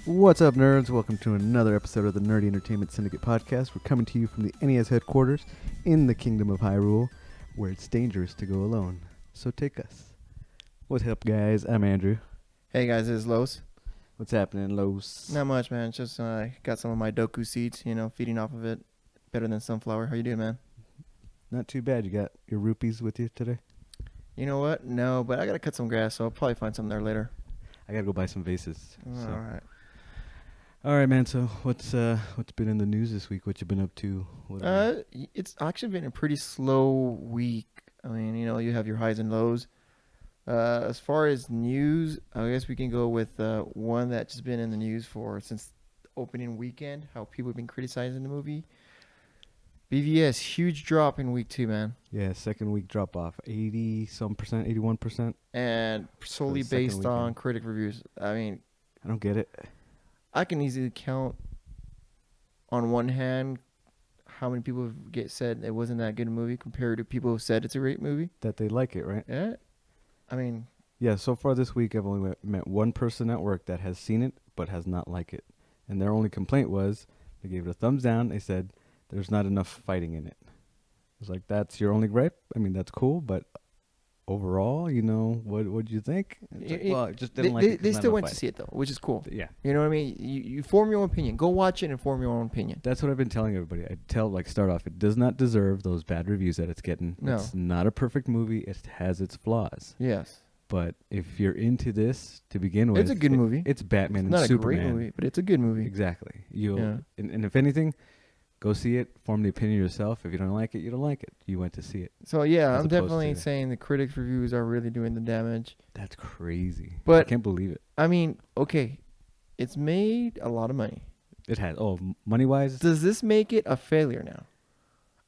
What's up, nerds? Welcome to another episode of the Nerdy Entertainment Syndicate podcast. We're coming to you from the NES headquarters in the Kingdom of Hyrule, where it's dangerous to go alone. So take us. What's up, guys? I'm Andrew. Hey guys, this is Los. What's happening, Los? Not much, man. Just got some of my Doku seeds, feeding off of it. Better than sunflower. How you doing, man? Not too bad. You got your rupees with you today? You know what? No, but I gotta cut some grass, so I'll probably find something there later. I gotta go buy some vases. So. All right, man. So what's been in the news this week? What you been up to? It's actually been a pretty slow week. I mean, you have your highs and lows. As far as news, I guess we can go with one that's just been in the news since opening weekend. How people have been criticizing the movie. BVS, huge drop in week 2, man. Yeah, second week drop off, 80-some%, 81%. And solely based on critic reviews. I mean, I don't get it. I can easily count on one hand how many people said it wasn't that good a movie compared to people who said it's a great movie. That they like it, right? Yeah. I mean. Yeah, so far this week I've only met one person at work that has seen it but has not liked it. And their only complaint was they gave it a thumbs down. They said there's not enough fighting in it. I was like, that's your only gripe? I mean, that's cool, but overall, what do you think? I just didn't like it. They still went to see it, though, which is cool. Yeah. You know what I mean? You form your own opinion. Go watch it and form your own opinion. That's what I've been telling everybody. Start off, it does not deserve those bad reviews that it's getting. No. It's not a perfect movie. It has its flaws. Yes. But if you're into this to begin with, it's a good movie. It's Batman and Superman. It's not a Superman. great movie, but it's a good movie. Exactly. And if anything, go see it, form the opinion yourself. If you don't like it, you don't like it. You went to see it. So, yeah, I'm definitely saying the critics' reviews are really doing the damage. That's crazy. But I can't believe it. I mean, okay, it's made a lot of money. It has. Oh, money-wise? Does this make it a failure now?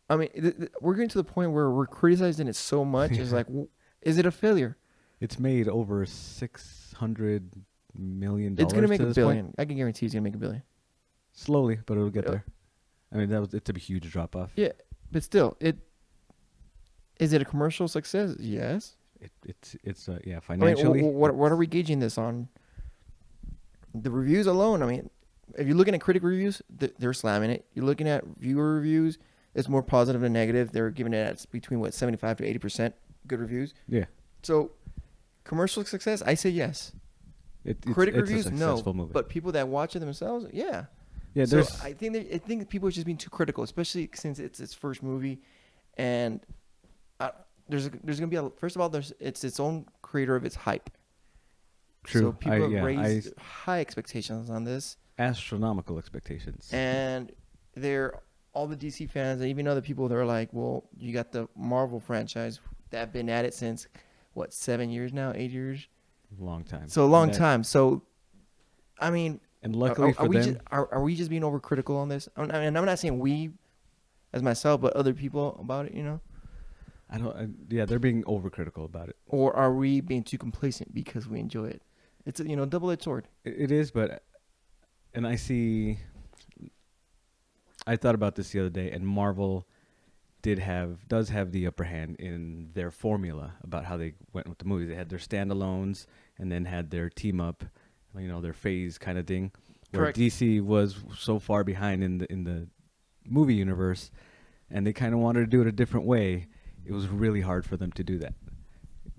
I mean, we're getting to the point where we're criticizing it so much. It's like, is it a failure? It's made over $600 million. It's going to make $1 billion. Point. I can guarantee it's going to make $1 billion. Slowly, but it'll get there. I mean, it's a huge drop off. Yeah, but still, is it a commercial success? Yes. It's financially. I mean, what are we gauging this on? The reviews alone. I mean, if you're looking at critic reviews, they're slamming it. You're looking at viewer reviews, it's more positive than negative. They're giving it at between 75 to 80% good reviews. Yeah. So, commercial success, I say yes. Critic reviews, no. Movie. But people that watch it themselves, yeah. Yeah, so I think people are just being too critical, especially since it's its first movie, and there's gonna be first of all it's its own creator of its hype. True. So people have raised high expectations on this. Astronomical expectations. And all the DC fans and even other people that are like, well, you got the Marvel franchise that have been at it since 7 years now, 8 years. Long time. So a long time. So, I mean. And luckily for them, are we just being overcritical on this? I mean, I'm not saying we, as myself, but other people about it. I don't. Yeah, they're being overcritical about it. Or are we being too complacent because we enjoy it? It's a double-edged sword. It is, and I thought about this the other day, and Marvel does have the upper hand in their formula about how they went with the movies. They had their standalones, and then had their team up. Their phase kind of thing. Correct. Where DC was so far behind in the movie universe, and they kind of wanted to do it a different way. It was really hard for them to do that,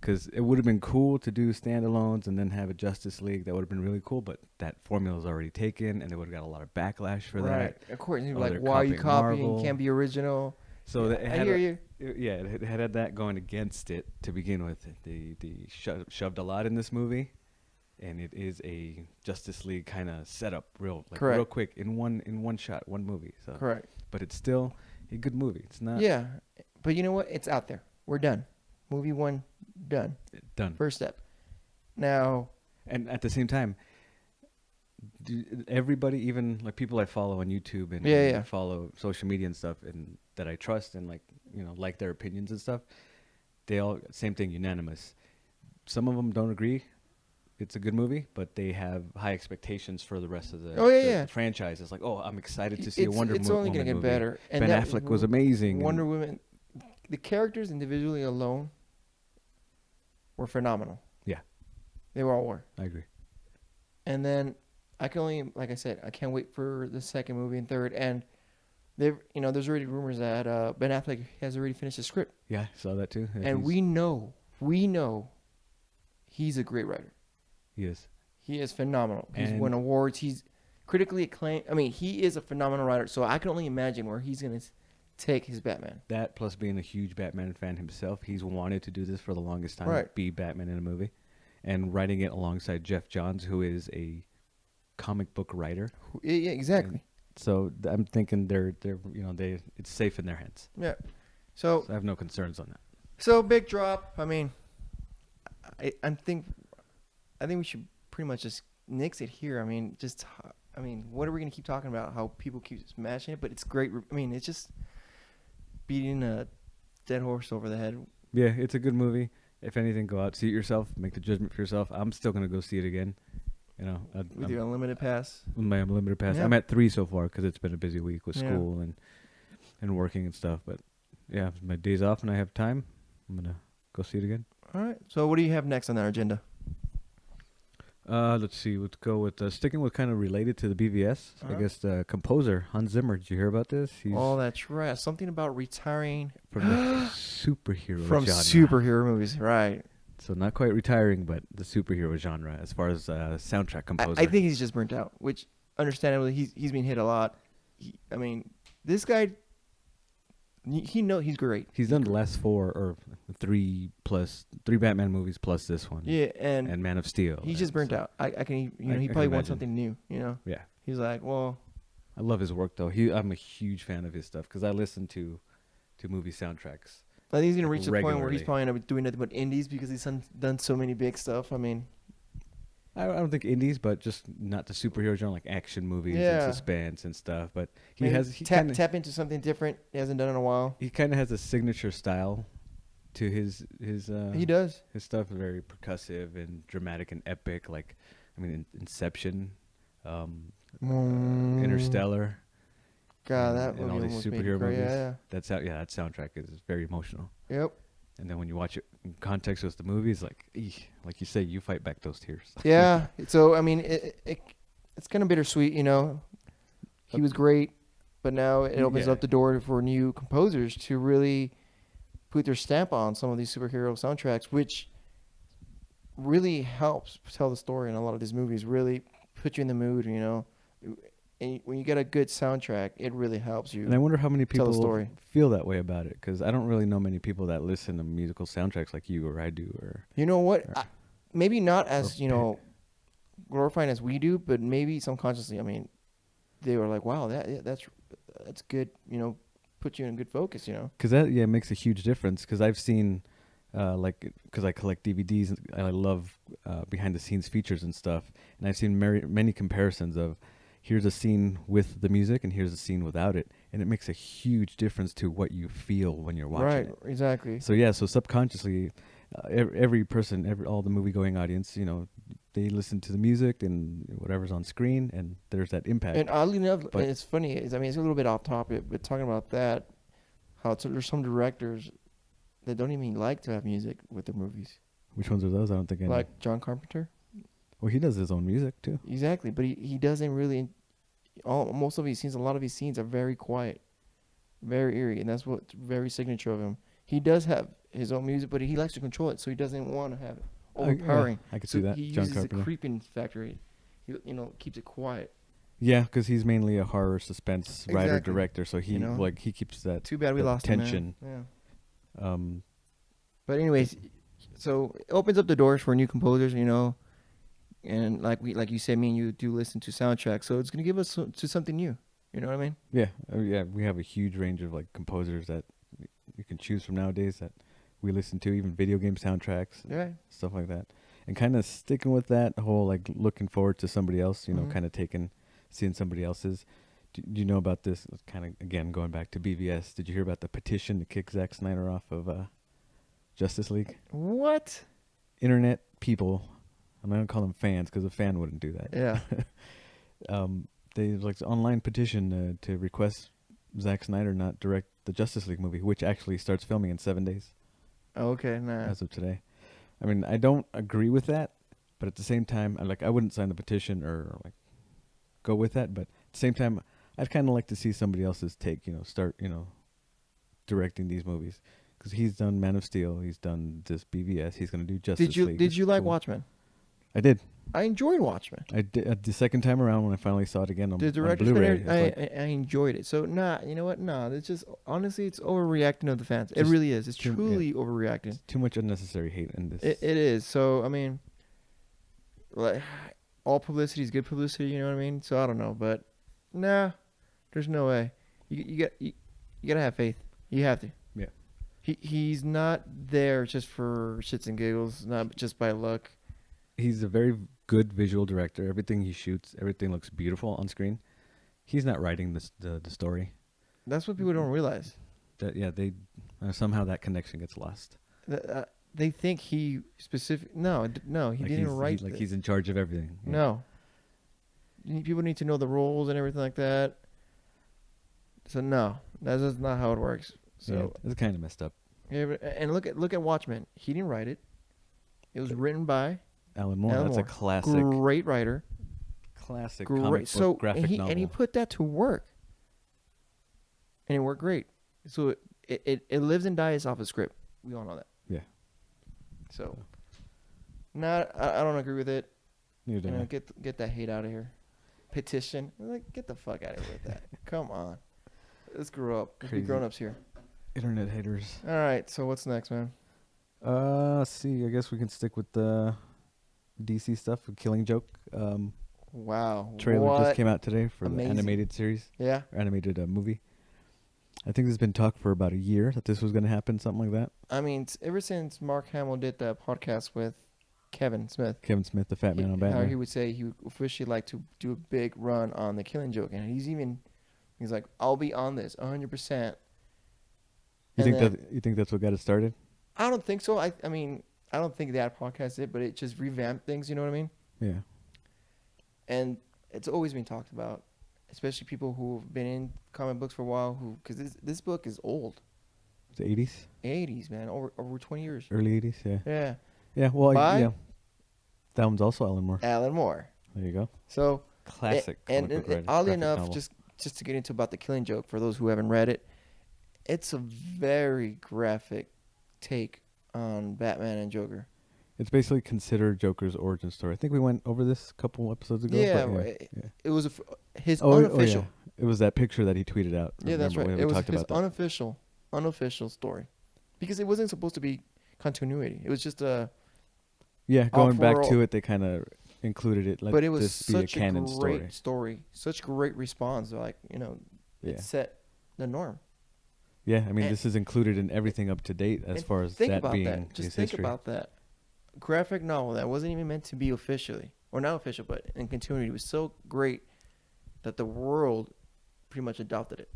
because it would have been cool to do standalones and then have a Justice League. That would have been really cool, but that formula is already taken, and they would have got a lot of backlash for that. Right. Of course. Like, why are you copying? Marvel. Can't be original. So I hear you. It had that going against it to begin with. They shoved a lot in this movie. And it is a Justice League kind of setup, real quick in one shot, one movie. So correct. But it's still a good movie. It's not. Yeah, but you know what? It's out there. We're done. Movie 1 done. Done. First step. Now. And at the same time, everybody, even like people I follow on YouTube and follow social media and stuff, and that I trust and like their opinions and stuff, they all same thing, unanimous. Some of them don't agree. It's a good movie, but they have high expectations for the rest of the franchise. It's like, I'm excited to see a Wonder Woman movie. It's only going to get better. And Ben Affleck was amazing. Wonder Woman, the characters individually alone were phenomenal. Yeah. They all were. I agree. And then I can only, like I said, I can't wait for the second movie and third. And they've, there's already rumors that Ben Affleck has already finished the script. Yeah, I saw that too. And we know he's a great writer. He is. He is phenomenal. He's won awards. He's critically acclaimed. I mean, he is a phenomenal writer. So I can only imagine where he's going to take his Batman. That plus being a huge Batman fan himself, he's wanted to do this for the longest time. Right. Be Batman in a movie. And writing it alongside Jeff Johns, who is a comic book writer. Yeah, exactly. And so I'm thinking it's safe in their hands. Yeah. So I have no concerns on that. So big drop. I mean, I think we should pretty much just nix it here. I mean, what are we gonna keep talking about? How people keep smashing it, but it's great. I mean, it's just beating a dead horse over the head. Yeah, it's a good movie. If anything, go out, see it yourself, make the judgment for yourself. I'm still gonna go see it again. With your unlimited pass. With my unlimited pass, yeah. I'm at 3 so far because it's been a busy week with school and working and stuff. But yeah, my days off and I have time, I'm gonna go see it again. All right. So what do you have next on our agenda? Let's see. Let's go with sticking with kind of related to the BVS. I guess the composer Hans Zimmer. Did you hear about this? That's right. Something about retiring from the superhero genre. Superhero movies, right? So not quite retiring, but the superhero genre as far as soundtrack composer. I think he's just burnt out, which understandably he's been hit a lot. This guy, he's great. He's done the last 4 or 3 Batman movies plus this one. Yeah, and Man of Steel. He's just burnt out. He probably wants something new. Yeah. He's like, well. I love his work though. I'm a huge fan of his stuff because I listen to movie soundtracks. I think he's gonna reach the point where he's probably end up doing nothing but indies because he's done so many big stuff. I mean, I don't think indies, but just not the superhero genre, like action movies and suspense and stuff. But he tap into something different. He hasn't done in a while. He kind of has a signature style to his. He does. His stuff is very percussive and dramatic and epic. Like, Inception, Interstellar. God, that and all these superhero movies. Yeah. That soundtrack is very emotional. Yep. And then when you watch it in context with the movies, like you say, you fight back those tears. Yeah. So it's kind of bittersweet, He was great, but now it opens up the door for new composers to really put their stamp on some of these superhero soundtracks, which really helps tell the story in a lot of these movies. Really put you in the mood, And when you get a good soundtrack, it really helps you. And I wonder how many people feel that way about it, because I don't really know many people that listen to musical soundtracks like you or I do. Or you know what? Maybe not as glorifying as we do, but maybe subconsciously. They were like, "Wow, that's good." Put you in good focus. Because that makes a huge difference. Because I've seen, because I collect DVDs and I love behind the scenes features and stuff, and I've seen many comparisons of. Here's a scene with the music and here's a scene without it. And it makes a huge difference to what you feel when you're watching it. Right, exactly. So subconsciously, every person, all the movie-going audience, they listen to the music and whatever's on screen, and there's that impact. And oddly enough, it's funny, it's a little bit off topic, but talking about that, there's some directors that don't even like to have music with their movies. Which ones are those? I don't think I know. Like John Carpenter. Well, he does his own music too. Exactly, but he doesn't really. Most of his scenes, a lot of his scenes are very quiet, very eerie, and that's what's very signature of him. He does have his own music, but he likes to control it, so he doesn't want to have it overpowering. I could see that. He uses the creeping factor. He keeps it quiet. Yeah, because he's mainly a horror suspense writer director, so he he keeps that. Too bad we lost tension. Him, yeah. But anyways, so it opens up the doors for new composers, And like you said, me and you do listen to soundtracks, so it's gonna give us to something new. You know what I mean? Yeah, we have a huge range of composers that you can choose from nowadays that we listen to, even video game soundtracks, stuff like that, and kind of sticking with that whole looking forward to somebody else. Kind of seeing somebody else's. Do you know about this? Kind of again going back to BVS. Did you hear about the petition to kick Zack Snyder off of Justice League? What? Internet people. I'm not gonna call them fans because a fan wouldn't do that. Yeah. They online petition to request Zack Snyder not direct the Justice League movie, which actually starts filming in 7 days. Okay, nah. As of today, I don't agree with that, but at the same time, I wouldn't sign the petition or go with that. But at the same time, I'd kind of like to see somebody else's take. Start directing these movies, because he's done Man of Steel, he's done this BVS, he's gonna do Justice League. Did you like Watchmen? I did. I enjoyed Watchmen. I did the second time around when I finally saw it again on director's Blu-ray. I enjoyed it. So you know what? It's just honestly, it's overreacting of the fans. It really is. It's truly overreacting. It's too much unnecessary hate in this. It is. So I mean, like, all publicity is good publicity. You know what I mean? So I don't know, but there's no way. You gotta have faith. You have to. Yeah. He's not there just for shits and giggles, not just by luck. He's a very good visual director. Everything he shoots, everything looks beautiful on screen. He's not writing the story. That's what people don't realize. They somehow that connection gets lost. They think he No, he didn't write. He's in charge of everything. Yeah. No. People need to know the roles and everything like that. So no, that's just not how it works. So it's kind of messed up. Yeah, and look at Watchmen. He didn't write it. It was written by Alan Moore. That's a classic. Great writer. Classic comic book graphic novel. And he put that to work. And it worked great. So it lives and dies off a script. We all know that. Yeah. So, I don't agree with it. Neither do I. Get that hate out of here. Petition. Get the fuck out of here with that. Come on. Let's grow up. Let's be grown-ups here. Internet haters. All right. So what's next, man? Let's see. I guess we can stick with the DC stuff. Killing Joke. Wow. Trailer just came out today for the animated series. Yeah. Animated movie. I think there's been talk for about a year that this was going to happen, something like that. I mean, ever since Mark Hamill did the podcast with Kevin Smith, the Fat Man on Batman. He would say he would officially like to do a big run on the Killing Joke, and he's like, I'll be on this 100%. You think that's what got it started? I don't think so. I mean, I don't think that podcast did, but it just revamped things. You know what I mean? Yeah. And it's always been talked about, especially people who've been in comic books for a while. Because this book is old. The 80s. 80s, man, over 20 years. Early 80s, yeah. Yeah. Yeah. Well, yeah. That one's also Alan Moore. Alan Moore. There you go. So classic. And oddly enough, novel. just to get into about the Killing Joke, for those who haven't read it, it's a very graphic take on Batman and Joker. It's basically considered Joker's origin story. I think we went over this a couple episodes ago. Yeah, it was his unofficial. Oh, yeah. It was that picture that he tweeted out. Yeah, that's right. It was his unofficial story, because it wasn't supposed to be continuity. It was just a going back to it. They kind of included it. But it was such a canon great story, such great response. It set the norm. Yeah, I mean, this is included in everything up to date as far as that being his history. Just think about that. Graphic novel that wasn't even meant to be officially, or not official, but in continuity, was so great that the world pretty much adopted it.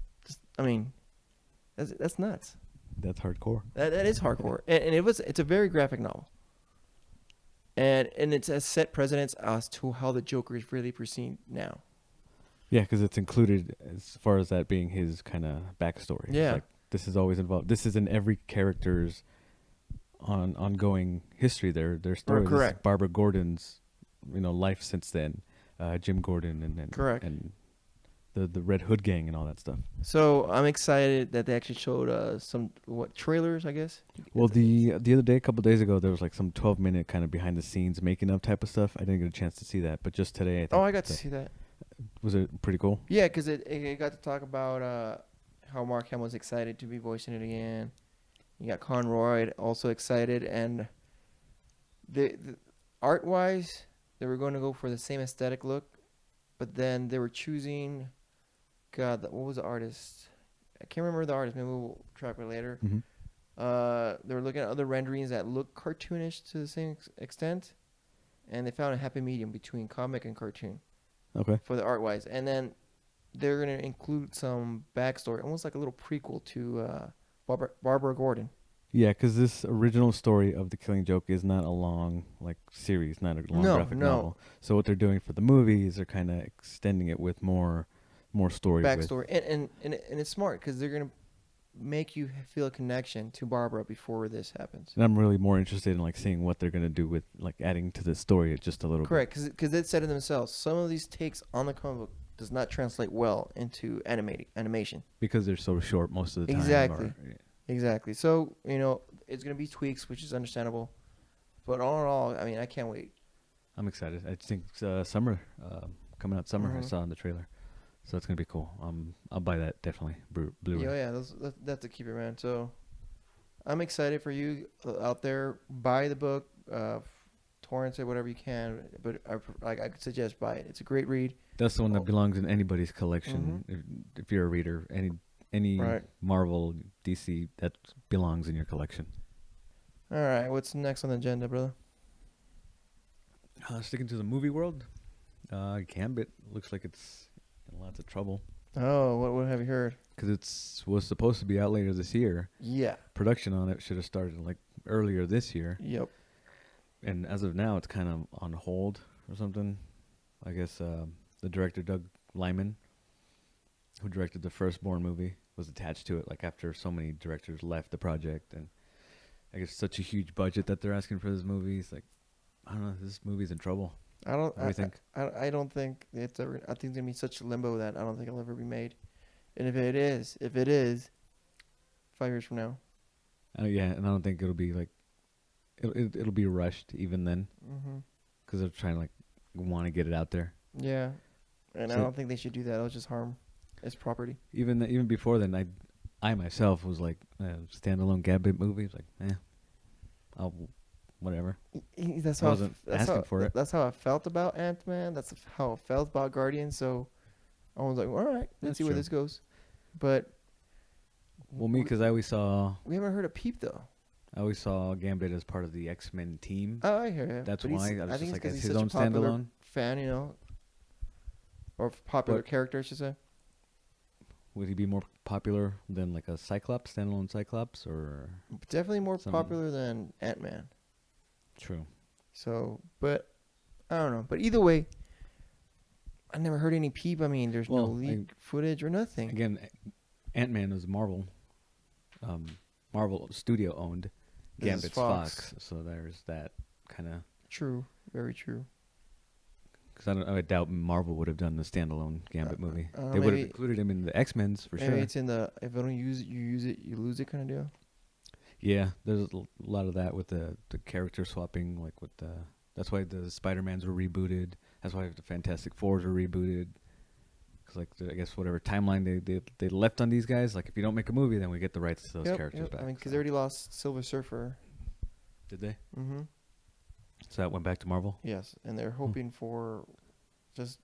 That's nuts. That's hardcore. That is hardcore, and it's a very graphic novel. And it's a set precedence as to how the Joker is really perceived now. Yeah, because it's included as far as that being his kind of backstory. Yeah. This is always involved. This is in every character's ongoing history. Their story. Correct. Barbara Gordon's, life since then. Jim Gordon and correct. And the Red Hood gang and all that stuff. So I'm excited that they actually showed some trailers, I guess. Well, the other day, a couple of days ago, there was like some 12-minute kind of behind the scenes making of type of stuff. I didn't get a chance to see that, but just today, I got to see that. Was it pretty cool? Yeah, because it got to talk about how Mark Hamill was excited to be voicing it again. You got Conroy also excited, and the art-wise, they were going to go for the same aesthetic look, but then they were choosing. God, what was the artist? I can't remember the artist. Maybe we'll track it later. Mm-hmm. They were looking at other renderings that look cartoonish to the same extent, and they found a happy medium between comic and cartoon. Okay. For the art-wise, and then they're going to include some backstory, almost like a little prequel to Barbara Gordon. Yeah, because this original story of The Killing Joke is not a long series, not a long graphic novel. So what they're doing for the movies, they're kind of extending it with more story. Backstory, and it's smart because they're going to make you feel a connection to Barbara before this happens. And I'm really more interested in like seeing what they're gonna do with like adding to the story just a little Correct, because they said it themselves. Some of these takes on the comic book does not translate well into animation because they're so short most of the time. Exactly. So it's gonna be tweaks, which is understandable. But all in all, I mean, I can't wait. I'm excited. I think summer, coming out summer. I saw in the trailer, so it's gonna be cool. I'll buy that definitely. Blu-ray. Yeah, that's a keeper, man. So I'm excited for you out there. Buy the book, torrents it, whatever you can. But I could suggest buy it. It's a great read. That's the one that belongs in anybody's collection. If you're a reader, any right. Marvel, DC, that belongs in your collection. All right, what's next on the agenda, brother? Sticking to the movie world, Gambit looks like it's in lots of trouble. Oh, what have you heard? Because it was supposed to be out later this year. Yeah. Production on it should have started like earlier this year. Yep. And as of now, it's kind of on hold or something. I guess the director, Doug Liman, who directed the Firstborn movie, was attached to it. Like after so many directors left the project, and I guess such a huge budget that they're asking for this movie. It's like, I don't know, this movie's in trouble. What do you think? I don't think it's ever. I think it's gonna be such limbo that I don't think it'll ever be made. And if it is, 5 years from now. Yeah, and I don't think it'll be like, it'll be rushed even then, because they're trying to like want to get it out there. Yeah, and so, I don't think they should do that. It'll just harm its property. Even before then, I myself was like, standalone Gambit movie. It's like, I'll whatever. That's I wasn't asking for it. That's how I felt about Ant-Man. That's how I felt about Guardians. So I was like, all right, let's see where this goes. But me, because I always saw. We haven't heard a peep though. I always saw Gambit as part of the X-Men team. Oh, I hear you. That's why I was just like, he's his own standalone fan, or popular character, I should say. Would he be more popular than like a Cyclops, standalone Cyclops, or definitely more popular than Ant-Man? True. So, but I don't know. But either way, I never heard any peep. I mean, there's no leak footage or nothing. Again, Ant-Man is Marvel studio owned. Gambit's Fox. So there's that kind of. True. Very true. Because I doubt Marvel would have done the standalone Gambit movie. They would have included him in the X-Men's for sure. Maybe it's in the if I don't use it, you use it, you lose it kind of deal. Yeah, there's a lot of that with the character swapping, like with the. That's why the Spider-Mans were rebooted. That's why the Fantastic Fours were rebooted. Because like I guess whatever timeline they left on these guys, like if you don't make a movie, then we get the rights to those characters back. I mean, because they already lost Silver Surfer. Did they? Mm-hmm. So that went back to Marvel. Yes, and they're hoping for just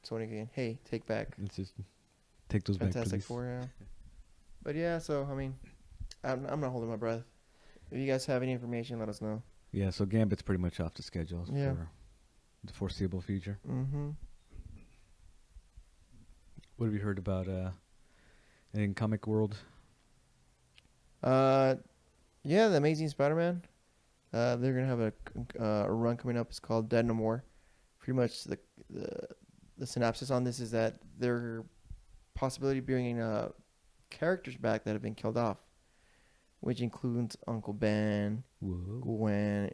Sony again. Hey, take back. Let's just take those back. Fantastic Four, yeah. But yeah, so I mean. I'm not holding my breath. If you guys have any information, let us know. Yeah, so Gambit's pretty much off the schedule for the foreseeable future. Mm-hmm. What have you heard about in comic world? Yeah, the Amazing Spider-Man. They're gonna have a run coming up. It's called Dead No More. Pretty much the synopsis on this is that they're possibility bringing characters back that have been killed off, which includes Uncle Ben, Gwen,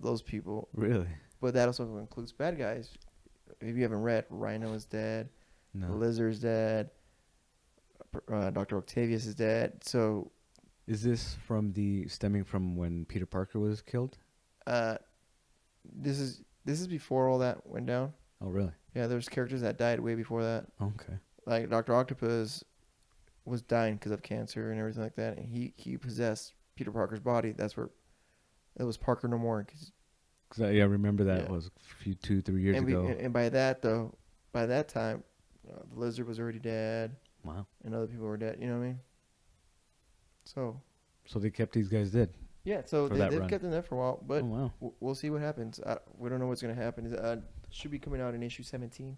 those people. Really? But that also includes bad guys. If you haven't read, Rhino is dead. No. Lizard's dead. Dr. Octavius is dead. So, is this stemming from when Peter Parker was killed? This is before all that went down. Oh, really? Yeah, there's characters that died way before that. Okay. Like Dr. Octopus was dying because of cancer and everything like that, and he possessed Peter Parker's body. That's where it was Parker No More. Cause I remember that was a few 2-3 years ago. And by that time, the Lizard was already dead. Wow. And other people were dead. You know what I mean? So they kept these guys dead. Yeah. So they've kept them there for a while, but we'll see what happens. We don't know what's gonna happen. It should be coming out in issue 17.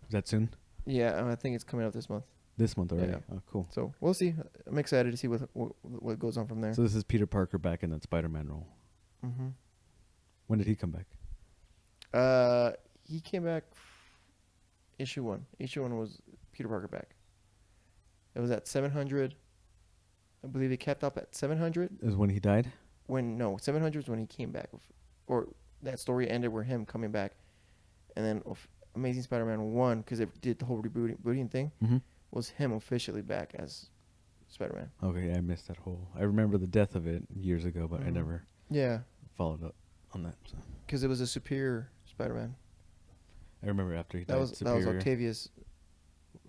Is that soon? Yeah, I think it's coming out this month. This month already? Yeah. Oh, cool. So we'll see. I'm excited to see what goes on from there. So this is Peter Parker back in that Spider-Man role. Mm-hmm. When did he come back? He came back issue 1. Issue 1 was Peter Parker back. It was at 700. I believe it kept up at 700. Is when he died? 700 is when he came back. Or that story ended with him coming back. And then Amazing Spider-Man 1, because it did the whole rebooting thing, was him officially back as Spider-Man. Okay, I missed that whole... I remember the death of it years ago, but I never followed up on that. Because it was a Superior Spider-Man. I remember after he died, That was Octavius.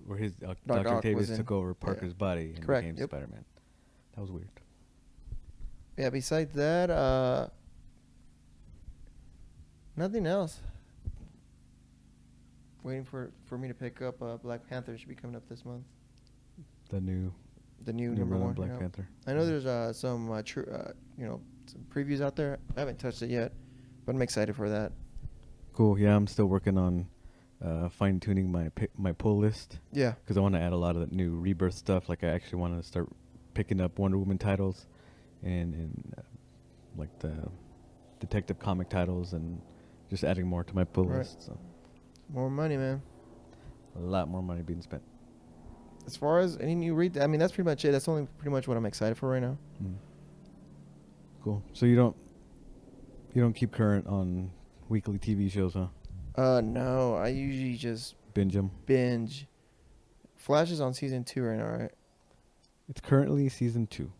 Where his Dr. Octavius took over Parker's body and Correct. became Spider-Man. That was weird. Yeah, besides that, nothing else. Waiting for me to pick up Black Panther. Should be coming up this month. The new number one Black Panther. I know there's some some previews out there. I haven't touched it yet, but I'm excited for that. Cool. Yeah, I'm still working on fine tuning my pull list. Yeah. Because I want to add a lot of the new Rebirth stuff. Like I actually want to start picking up Wonder Woman titles, and like the Detective comic titles, and just adding more to my pull list. So. More money, man. A lot more money being spent. As far as any new read, I mean, that's pretty much it. That's only pretty much what I'm excited for right now. Cool. So you don't keep current on weekly TV shows, huh? No. I usually just binge them. Flash is on season 2 right now, right? It's currently season 2.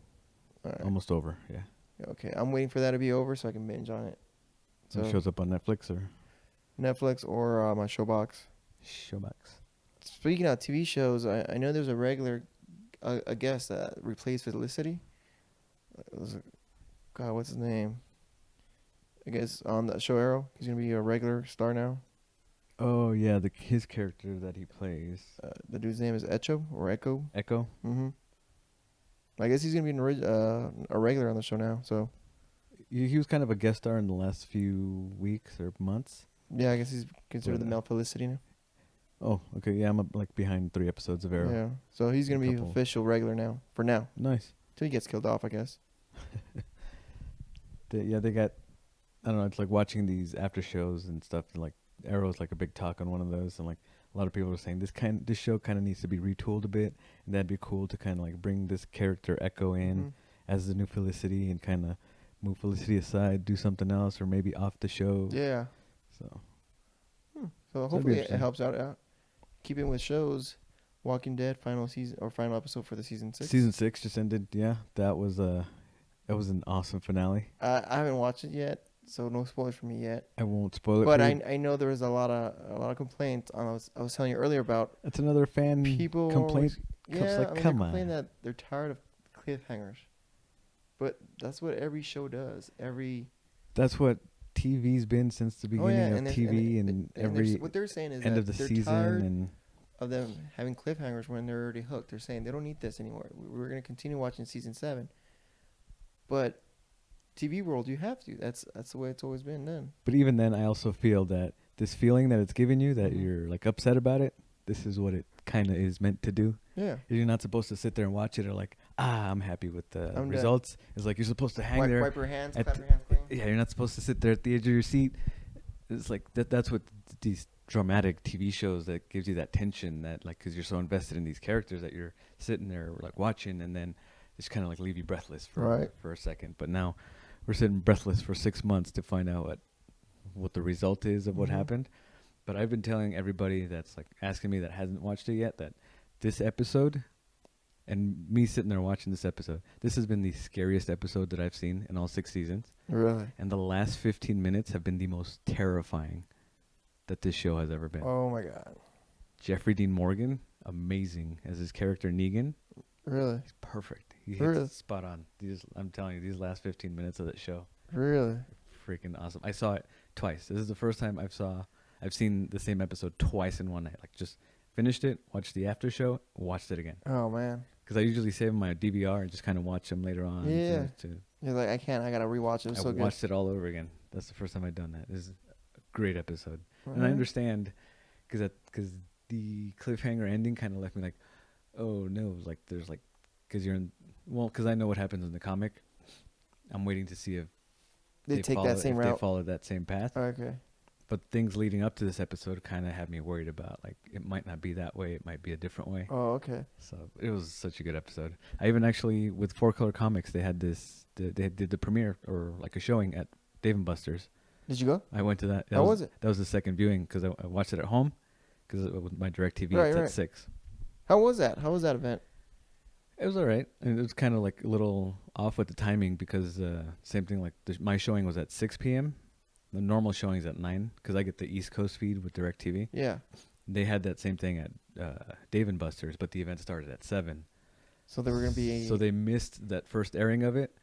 Right. Almost over. Yeah. Okay. I'm waiting for that to be over so I can binge on it. So it shows up on Netflix or Netflix or my Showbox. Speaking of TV shows, I know there's a regular a guest that replaced Felicity. God, what's his name? I guess on the show Arrow, he's gonna be a regular star now. Oh yeah, his character that he plays. The dude's name is Echo. Echo. I guess he's gonna be a regular on the show now. So he was kind of a guest star in the last few weeks or months. Yeah, I guess he's considered the male Felicity now. Oh, okay. Yeah, I'm behind 3 episodes of Arrow. Yeah, so he's gonna be official regular now. For now. Nice. Till he gets killed off, I guess. They got. I don't know. It's like watching these after shows and stuff. And like Arrow's like a big talk on one of those, and like a lot of people are saying this show kind of needs to be retooled a bit, and that'd be cool to kind of like bring this character Echo in as the new Felicity and kind of move Felicity aside, do something else, or maybe off the show. Yeah. So hopefully it helps out. Keeping with shows, Walking Dead final episode for the season 6. Season 6 just ended. Yeah, that was an awesome finale. I haven't watched it yet, so no spoilers for me yet. I won't spoil it. But I know there was a lot of complaints. I was telling you earlier about. That's another fan people complaint. Come on. Complain that they're tired of cliffhangers, but that's what every show does. That's what TV's been since the beginning of TV, and every what they're saying is end that of the they're season tired and of them having cliffhangers when they're already hooked. They're saying they don't need this anymore. We're going to continue watching season 7, but TV world, you have to. That's the way it's always been done. But even then, I also feel that this feeling that it's giving you, that you're like upset about it, this is what it kind of is meant to do. Yeah, you're not supposed to sit there and watch it or like, I'm happy with the results. Done. It's like you're supposed to hang there, wipe your hands, clap your hands clean. Yeah, you're not supposed to sit there at the edge of your seat. It's like that's what these dramatic TV shows, that gives you that tension, that like, because you're so invested in these characters that you're sitting there like watching, and then just kind of like leave you breathless for a second. But now we're sitting breathless for 6 months to find out what the result is of what happened. But I've been telling everybody that's like asking me that hasn't watched it yet that this episode, and me sitting there watching this episode, this has been the scariest episode that I've seen in all 6 seasons. Really? And the last 15 minutes have been the most terrifying that this show has ever been. Oh my God. Jeffrey Dean Morgan, amazing as his character Negan. Really? He's perfect. He hits it spot on. I'm telling you, these last 15 minutes of that show. Really? Freaking awesome. I saw it twice. This is the first time I've seen the same episode twice in one night. Like just finished it, watched the after show, watched it again. Oh man. Because I usually save my DVR and just kind of watch them later on. Yeah. You're like, I can't. I gotta rewatch it. It was so good. I watched it all over again. That's the first time I've done that. This is a great episode, and I understand because the cliffhanger ending kind of left me like, oh no, like there's like, because I know what happens in the comic. I'm waiting to see if they take that same route. They follow that same path. Okay. But things leading up to this episode kind of had me worried about, like, it might not be that way. It might be a different way. Oh, okay. So it was such a good episode. I even actually, with 4-Color Comics, they had they did the premiere, or like a showing at Dave & Buster's. Did you go? I went to that. How was it? That was the second viewing because I watched it at home because with my DirecTV it's at 6. How was that? How was that event? It was all right. And it was kind of like a little off with the timing because same thing, like my showing was at 6 p.m. The normal showing's at 9 because I get the East Coast feed with DirecTV. Yeah. They had that same thing at Dave & Buster's, but the event started at 7. So they were going to be... So they missed that first airing of it.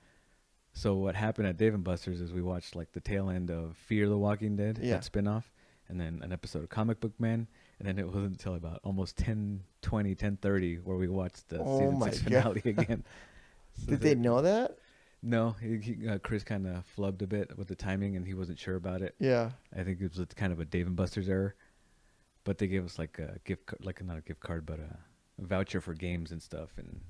So what happened at Dave & Buster's is we watched like the tail end of Fear the Walking Dead, that spinoff, and then an episode of Comic Book Man, and then it wasn't until about almost 10:20, 10:30 where we watched the season 6 finale again. So Did they know that? No, Chris kind of flubbed a bit with the timing, and he wasn't sure about it. Yeah. I think it was kind of a Dave & Buster's error, but they gave us like a not a gift card, but a voucher for games and stuff. And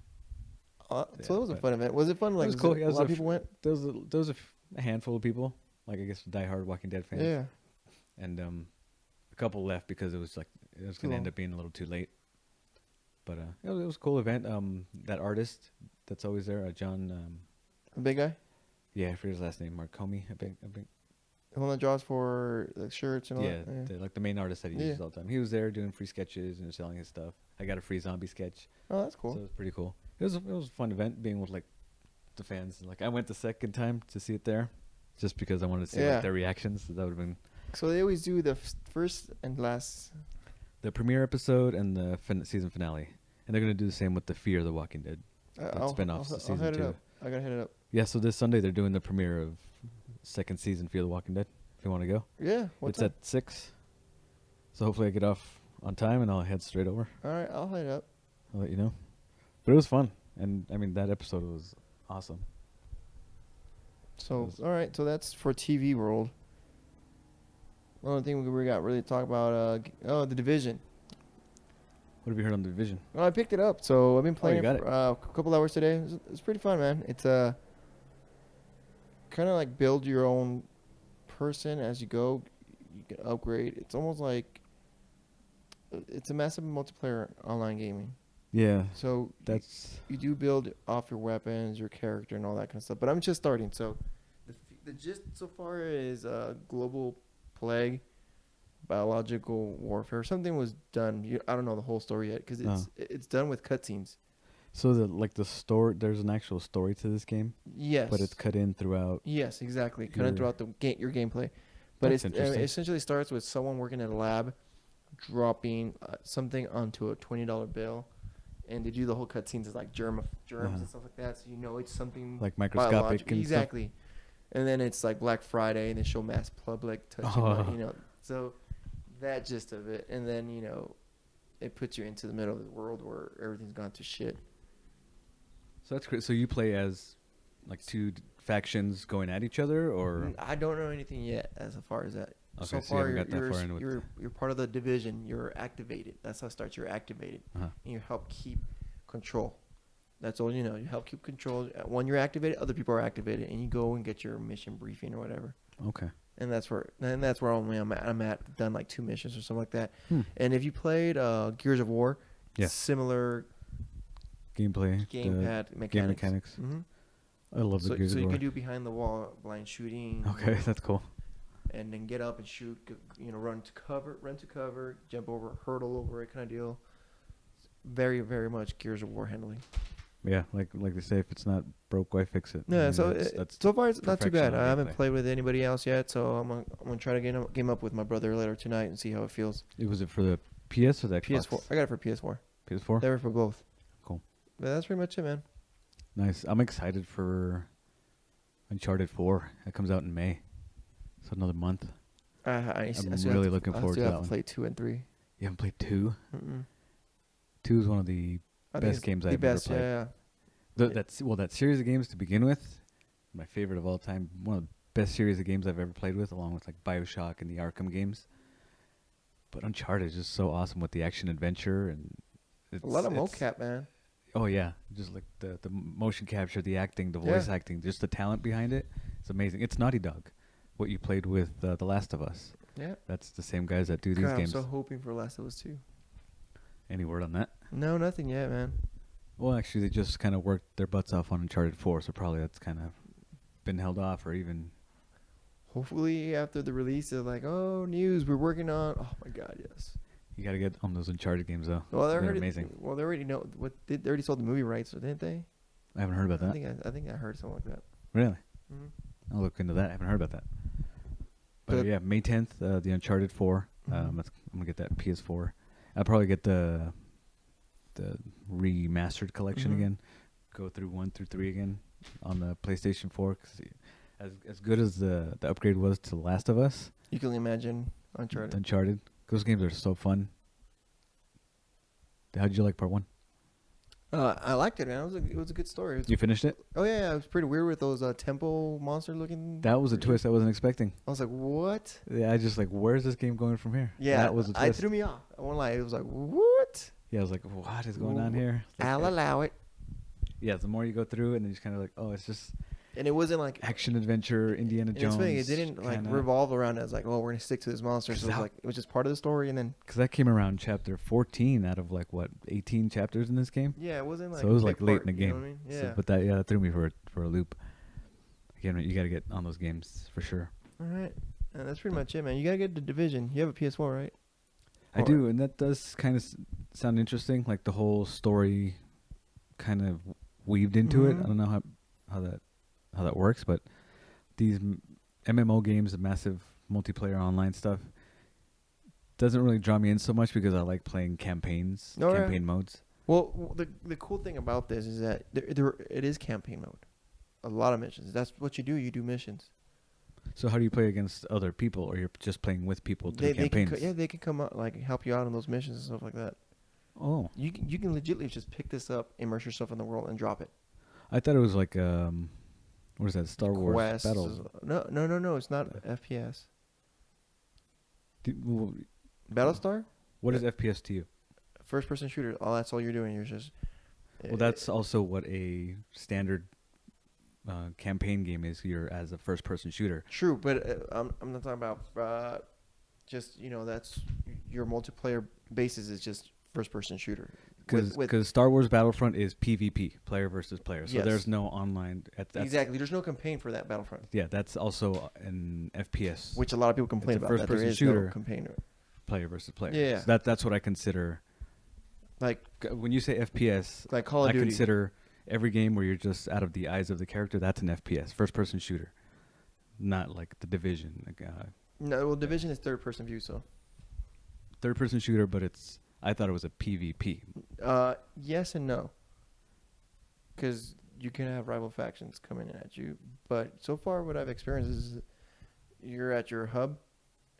so it was a fun event. Was it fun? Like, it was cool. A lot of people went? There was a handful of people, like I guess diehard Walking Dead fans. Yeah. And a couple left because it was going to end up being a little too late. But it was a cool event. That artist that's always there, John... the big guy? Yeah, I forget his last name. Marcomi, I think. The one that draws for the shirts and all that? Yeah, like the main artist that he uses all the time. He was there doing free sketches and selling his stuff. I got a free zombie sketch. Oh, that's cool. So it was pretty cool. It was a fun event being with like the fans. Like I went the second time to see it there, just because I wanted to see like their reactions. So that would have been. So they always do the first and last. The premiere episode and the season finale, and they're gonna do the same with the Fear the Walking Dead spinoffs. I'll head it up. I gotta hit it up. Yeah, so this Sunday they're doing the premiere of second season Fear the Walking Dead. If you want to go. Yeah. It's at 6. So hopefully I get off on time and I'll head straight over. All right, I'll head up. I'll let you know. But it was fun, and I mean that episode was awesome. So all right, so that's for TV world. One other thing we got really to talk about, The Division. What have you heard on The Division? Well, I picked it up, so I've been playing it for a couple hours today. It's pretty fun, man. It's kind of like build your own person as you go. You can upgrade. It's almost like it's a massive multiplayer online gaming. Yeah. So you do build off your weapons, your character, and all that kind of stuff. But I'm just starting. So the gist so far is global plague, biological warfare. Something was done. I don't know the whole story yet because it's done with cutscenes. So the story, there's an actual story to this game. Yes. But it's cut in throughout. Yes, exactly. Cut in throughout your gameplay. But it essentially starts with someone working at a lab, dropping something onto a $20 bill, and they do the whole cutscenes as like germs and stuff like that. So you know it's something like microscopic. Exactly. And then it's like Black Friday, and they show mass public touching, So that gist of it, and then it puts you into the middle of the world where everything's gone to shit. So that's great. So you play as like two factions going at each other, or I don't know anything yet as far as that. Okay, so far, you haven't got that far in with you're part of the division. You're activated. That's how it starts. You're activated, and you help keep control. That's all you know. You help keep control. When you're activated, other people are activated, and you go and get your mission briefing or whatever. Okay. And that's where I'm at. Done like 2 missions or something like that. And if you played Gears of War, similar gameplay, gamepad mechanics. Game mechanics. Mm-hmm. I love the Gears of War. So you can do behind the wall blind shooting. Okay, that's cool. And then get up and shoot. Run to cover, jump over, hurdle over it, kind of deal. Very, very much Gears of War handling. Yeah, like they say, if it's not broke, why fix it? Yeah, so so far it's not too bad. I haven't played with anybody else yet, so I'm gonna try to game up with my brother later tonight and see how it feels. Was it for the PS or the Xbox? PS4. I got it for PS4. PS4. They were for both. Cool. But that's pretty much it, man. Nice. I'm excited for Uncharted 4. It comes out in May. So another month. I'm really looking forward to that one. I have to play 2 and 3. You haven't played 2? Mm-mm. 2 is one of the best games I've ever played. Yeah. That series of games to begin with, my favorite of all time. One of the best series of games I've ever played with, along with like BioShock and the Arkham games. But Uncharted is just so awesome with the action adventure and a lot of mocap, man. Oh yeah, just like the motion capture, the acting, the voice acting, just the talent behind it. It's amazing. It's Naughty Dog, what you played with The Last of Us. Yeah. That's the same guys that do these games. I'm so hoping for Last of Us 2. Any word on that? No, nothing yet, man. Well, actually, they just kind of worked their butts off on Uncharted 4, so probably that's kind of been held off, or even... Hopefully, after the release, they're like, oh, news, we're working on... Oh, my God, yes. You got to get on those Uncharted games, though. Well, they're amazing. Well, they already know... They already sold the movie rights, didn't they? I haven't heard about that. I think I heard something like that. Really? Mm-hmm. I'll look into that. I haven't heard about that. But yeah, May 10th, the Uncharted 4. I'm going to get that PS4. I'll probably get the remastered collection again. Go through 1 through 3 again on the PlayStation 4. Cause as good as the upgrade was to Last of Us. You can imagine Uncharted. Those games are so fun. How did you like part 1? I liked it, man. It was a good story. You finished it? Oh yeah, it was pretty weird with those temple monster looking. That was a twist I wasn't expecting. I was like, what? Yeah, I just like, where's this game going from here? Yeah, that was a twist. It threw me off. I won't lie. It was like, what? Yeah, I was like, what is going on here? Like, I'll allow it. Yeah, the more you go through it, and then you just kind of like, oh, it's just. And it wasn't like action adventure, Indiana Jones. It didn't like revolve around as like, oh, we're gonna stick to this monster. So it was just part of the story, and then because that came around chapter 14 out of like what 18 chapters in this game. Yeah, it wasn't like so it was like late in the game. You know what I mean? Yeah, so, but that threw me for a loop. Again, you got to get on those games for sure. All right, and that's pretty much it, man. You gotta get the Division. You have a PS4, right? I do, and that does kind of sound interesting. Like the whole story, kind of weaved into it. I don't know how that works, but these MMO games, the massive multiplayer online stuff, doesn't really draw me in so much because I like playing campaign modes. Well, the cool thing about this is that it is campaign mode. A lot of missions. That's what you do. You do missions. So how do you play against other people, or you're just playing with people through campaigns? They can come out, like help you out on those missions and stuff like that. Oh. You can legitimately just pick this up, immerse yourself in the world, and drop it. I thought it was like what is that? Star Wars Quest. Battle? No. It's not FPS. Battlestar? What is FPS to you? First-person shooter. That's all you're doing. You're just. Well, that's also what a standard campaign game is. You're as a first-person shooter. True, but I'm not talking about just that's your multiplayer basis is just first-person shooter. Because Star Wars Battlefront is PvP, player versus player. So there's no online. Exactly. There's no campaign for that Battlefront. Yeah, that's also an FPS. Which a lot of people complain about. First person shooter. No campaign. Player versus player. Yeah. So that's what I consider. Like when you say FPS, like Call of Duty. I consider every game where you're just out of the eyes of the character. That's an FPS, first person shooter. Not like the Division. No, well, Division is third person view, so. Third person shooter, but I thought it was a PvP. Yes and no. Because you can have rival factions coming at you. But so far what I've experienced is you're at your hub,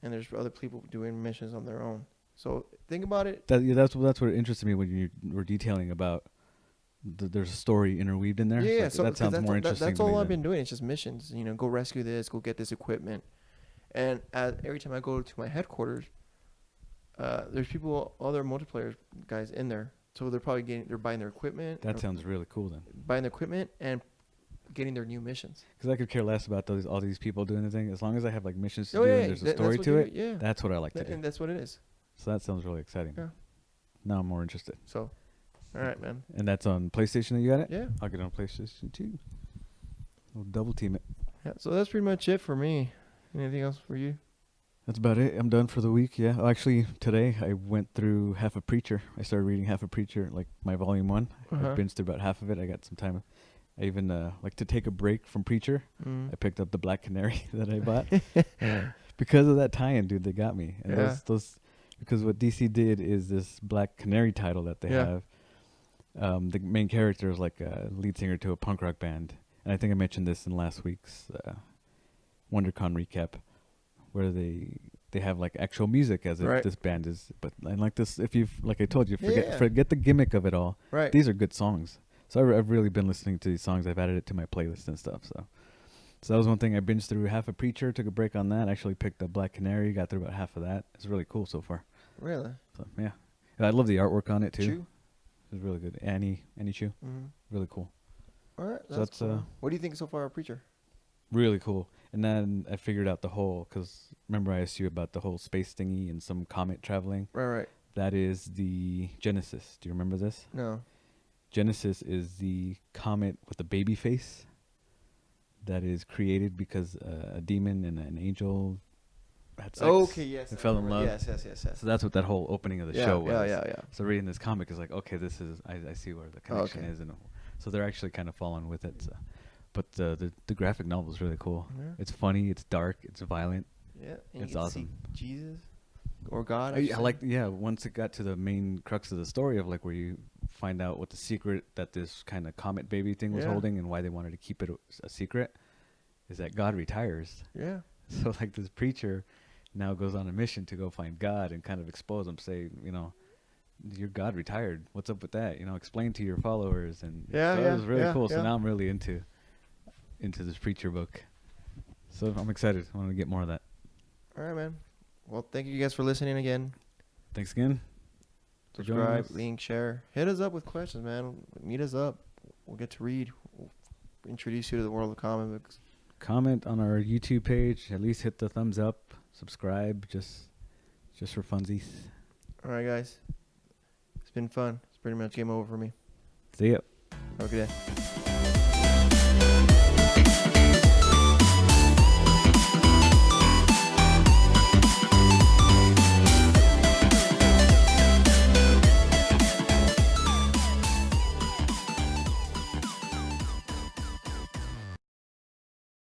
and there's other people doing missions on their own. So think about it. That's what interested me when you were detailing about there's a story interweaved in there. Yeah, so that sounds more interesting. That's all I've been doing. It's just missions. Go rescue this, go get this equipment. And every time I go to my headquarters, there's other multiplayer guys in there, so they're buying their equipment. That sounds really cool then. Buying their equipment and getting their new missions. Because I could care less about all these people doing the thing. As long as I have like missions to do and there's a story to it, yeah. That's what I like to do. And that's what it is. So that sounds really exciting. Yeah. Now I'm more interested. So, all right, man. And that's on PlayStation that you got it? Yeah. I'll get it on PlayStation too. We'll double team it. Yeah. So that's pretty much it for me. Anything else for you? That's about it. I'm done for the week. Yeah. Actually, today I went through half of Preacher. I started reading half of Preacher, like my volume 1. I binged through about half of it. I got some time. I even like to take a break from Preacher. I picked up the Black Canary that I bought because of that tie-in, dude. They got me. And those because what DC did is this Black Canary title that they have. The main character is like a lead singer to a punk rock band, and I think I mentioned this in last week's WonderCon recap, where they have like actual music as if this band is. But and like this, if you like I told you, forget the gimmick of it all. Right. These are good songs. So I've really been listening to these songs. I've added it to my playlist and stuff. So that was one thing. I binged through half of Preacher, took a break on that. Actually picked up Black Canary, got through about half of that. It's really cool so far. Really? So yeah, I love the artwork on it too. Chew? It was really good. Annie Chew. Really cool. All right. So that's cool. What do you think so far of Preacher? Really cool. And then I figured out the whole, because remember I asked you about the whole space thingy and some comet traveling? Right. That is the Genesis. Do you remember this? No. Genesis is the comet with a baby face that is created because a demon and an angel had sex. Okay, yes. And fell in love. Yes. So that's what that whole opening of the show was. Yeah. So reading this comic is like, okay, this is, I see where the connection is. And so they're actually kind of following with it. So. But the graphic novel is really cool. Yeah. It's funny, it's dark, it's violent. Yeah, it's awesome. See Jesus or God. I like, once it got to the main crux of the story of like where you find out what the secret that this kind of comet baby thing was holding and why they wanted to keep it a secret is that God retires. Yeah. So like this preacher now goes on a mission to go find God and kind of expose him, say, your God retired. What's up with that? Explain to your followers. And so it was really cool. So now I'm really into this preacher book. So I'm excited. I want to get more of that. All right, man. Well, thank you guys for listening again. Thanks again. Subscribe, link, share. Hit us up with questions, man. Meet us up. We'll get to read. We'll introduce you to the world of comic books. Comment on our YouTube page. At least hit the thumbs up. Subscribe. Just for funsies. All right, guys. It's been fun. It's pretty much game over for me. See ya. Have a good day.